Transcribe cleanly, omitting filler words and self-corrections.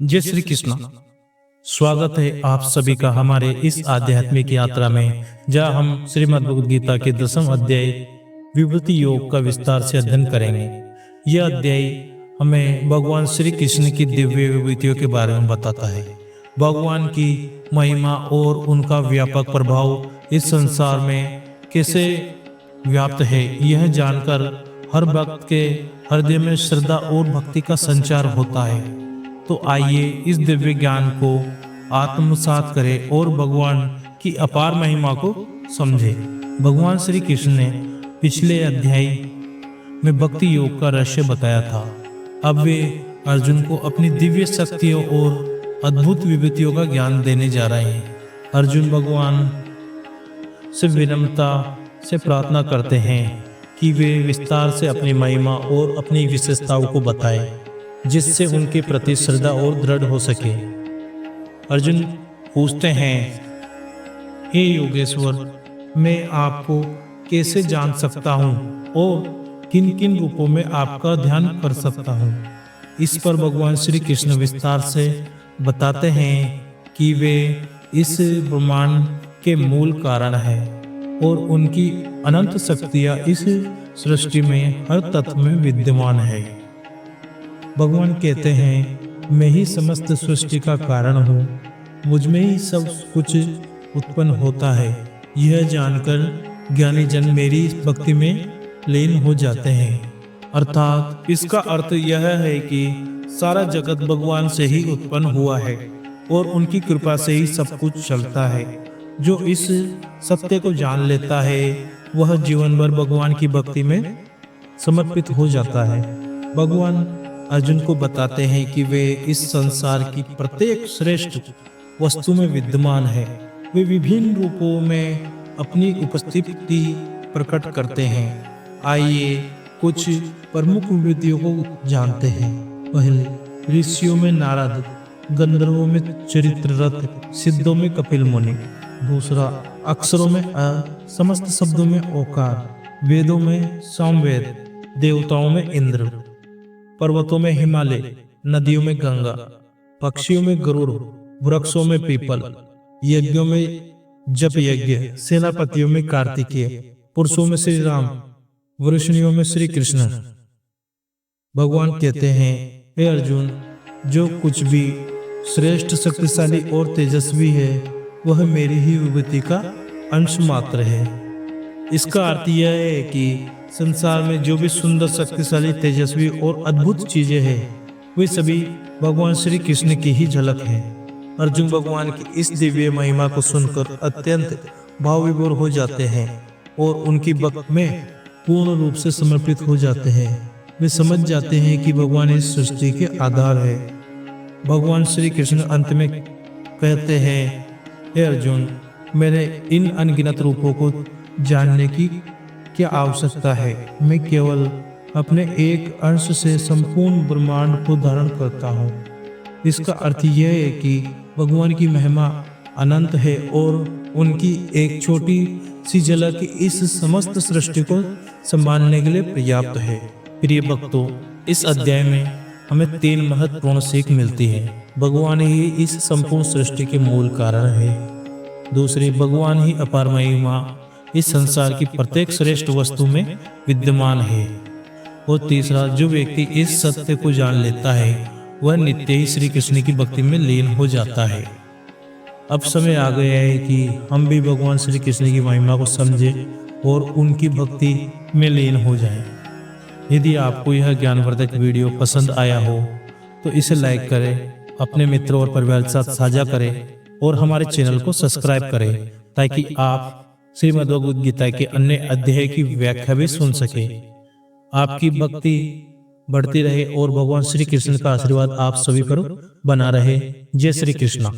जय श्री कृष्ण। स्वागत है आप सभी का हमारे इस आध्यात्मिक यात्रा में, जहाँ हम श्रीमद् भगवद गीता के 10वें अध्याय विभूति योग का विस्तार से अध्ययन करेंगे। यह अध्याय हमें भगवान श्री कृष्ण की दिव्य विभूतियों के बारे में बताता है। भगवान की महिमा और उनका व्यापक प्रभाव इस संसार में कैसे व्याप्त है, यह जानकर हर भक्त के हृदय में श्रद्धा और भक्ति का संचार होता है। तो आइए इस दिव्य ज्ञान को आत्मसात करें और भगवान की अपार महिमा को समझें। भगवान श्री कृष्ण ने पिछले अध्याय में भक्ति योग का रहस्य बताया था। अब वे अर्जुन को अपनी दिव्य शक्तियों और अद्भुत विभूतियों का ज्ञान देने जा रहे हैं। अर्जुन भगवान से विनम्रता से प्रार्थना करते हैं कि वे विस्तार से अपनी महिमा और अपनी विशेषताओं को बताएं, जिससे उनके प्रति श्रद्धा और दृढ़ हो सके। अर्जुन पूछते हैं, हे योगेश्वर, मैं आपको कैसे जान सकता हूँ और किन किन रूपों में आपका ध्यान कर सकता हूँ। इस पर भगवान श्री कृष्ण विस्तार से बताते हैं कि वे इस ब्रह्मांड के मूल कारण हैं और उनकी अनंत शक्तियाँ इस सृष्टि में हर तत्व में विद्यमान है। भगवान कहते हैं, मैं ही समस्त सृष्टि का कारण हूँ, मुझ में ही सब कुछ उत्पन्न होता है। यह जानकर ज्ञानी जन मेरी भक्ति में लीन हो जाते हैं। अर्थात इसका अर्थ यह है कि सारा जगत भगवान से ही उत्पन्न हुआ है और उनकी कृपा से ही सब कुछ चलता है। जो इस सत्य को जान लेता है वह जीवन भर भगवान की भक्ति में समर्पित हो जाता है। भगवान अर्जुन को बताते हैं कि वे इस संसार की प्रत्येक श्रेष्ठ वस्तु में विद्यमान है। वे विभिन्न रूपों में अपनी उपस्थिति प्रकट करते हैं। आइए कुछ प्रमुख विभूतियों को जानते हैं। पहले, ऋषियों में नारद, गंधर्वों में चित्ररथ, सिद्धों में कपिल मुनि। दूसरा, अक्षरों में समस्त शब्दों में ओकार, वेदों में सामवेद, देवताओं में इंद्र, पर्वतों में हिमालय, नदियों में गंगा, पक्षियों में गरुड़, वृक्षों में पीपल, यज्ञों में जप यज्ञ, सेनापतियों में कार्तिकेय, पुरुषों में श्री राम, वृषणियों में श्री कृष्ण। भगवान कहते हैं, हे अर्जुन, जो कुछ भी श्रेष्ठ, शक्तिशाली और तेजस्वी है वह मेरी ही विभूति का अंश मात्र है। इसका अर्थ यह है कि संसार में जो भी सुंदर, शक्तिशाली, तेजस्वी और अद्भुत चीजें हैं वे सभी भगवान श्री कृष्ण की ही झलक है। अर्जुन भगवान की इस दिव्य महिमा को सुनकर अत्यंत भाव विभोर हो जाते हैं और उनकी भक्ति में पूर्ण रूप से समर्पित हो जाते हैं। वे समझ जाते हैं कि भगवान इस सृष्टि के आधार है। भगवान श्री कृष्ण अंत में कहते हैं, हे अर्जुन, मेरे इन अनगिनत रूपों को जानने की क्या आवश्यकता है। मैं केवल अपने एक अंश से संपूर्ण ब्रह्मांड को धारण करता हूँ। इसका अर्थ यह है कि भगवान की महिमा अनंत है और उनकी एक छोटी सी झलक इस समस्त सृष्टि को संभालने के लिए पर्याप्त है। प्रिय भक्तों, इस अध्याय में हमें 3 महत्वपूर्ण सीख मिलती है। भगवान ही इस संपूर्ण सृष्टि के मूल कारण है। दूसरी, भगवान ही अपार महिमा इस संसार की प्रत्येक श्रेष्ठ वस्तु में विद्यमान है। और तीसरा, जो व्यक्ति इस सत्य को जान लेता है वह नित्य ही श्री कृष्ण की भक्ति में लीन हो जाता है। अब समय आ गया है कि हम भी भगवान श्री कृष्ण की महिमा को समझें और उनकी भक्ति में लीन हो जाएं। यदि आपको यह ज्ञानवर्धक वीडियो पसंद आया हो तो इसे लाइक करें, अपने मित्रों और परिवार के साथ साझा करें और हमारे चैनल को सब्सक्राइब करें, ताकि आप श्रीमद् भगवद गीता के अन्य अध्याय की व्याख्या भी सुन सके। आपकी भक्ति बढ़ती रहे और भगवान श्री कृष्ण का आशीर्वाद आप सभी पर बना रहे। जय श्री कृष्ण।